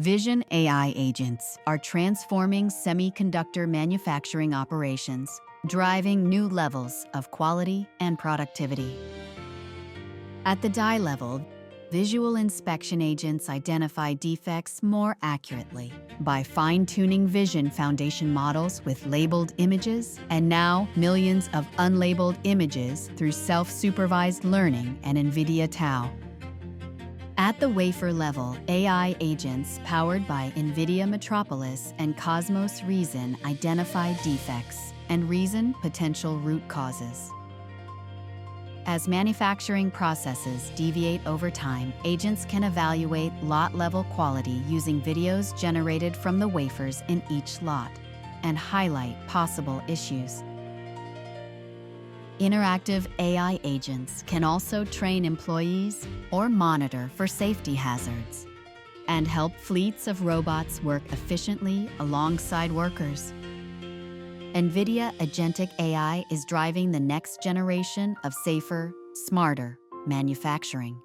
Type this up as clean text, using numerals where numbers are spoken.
Vision AI agents are transforming semiconductor manufacturing operations, driving new levels of quality and productivity. At the die level, visual inspection agents identify defects more accurately by fine-tuning vision foundation models with labeled images and now millions of unlabeled images through self-supervised learning and NVIDIA Tau. At the wafer level, AI agents powered by NVIDIA Metropolis and Cosmos Reason identify defects and reason potential root causes. As manufacturing processes deviate over time, agents can evaluate lot-level quality using videos generated from the wafers in each lot and highlight possible issues. Interactive AI agents can also train employees or monitor for safety hazards and help fleets of robots work efficiently alongside workers. NVIDIA Agentic AI is driving the next generation of safer, smarter manufacturing.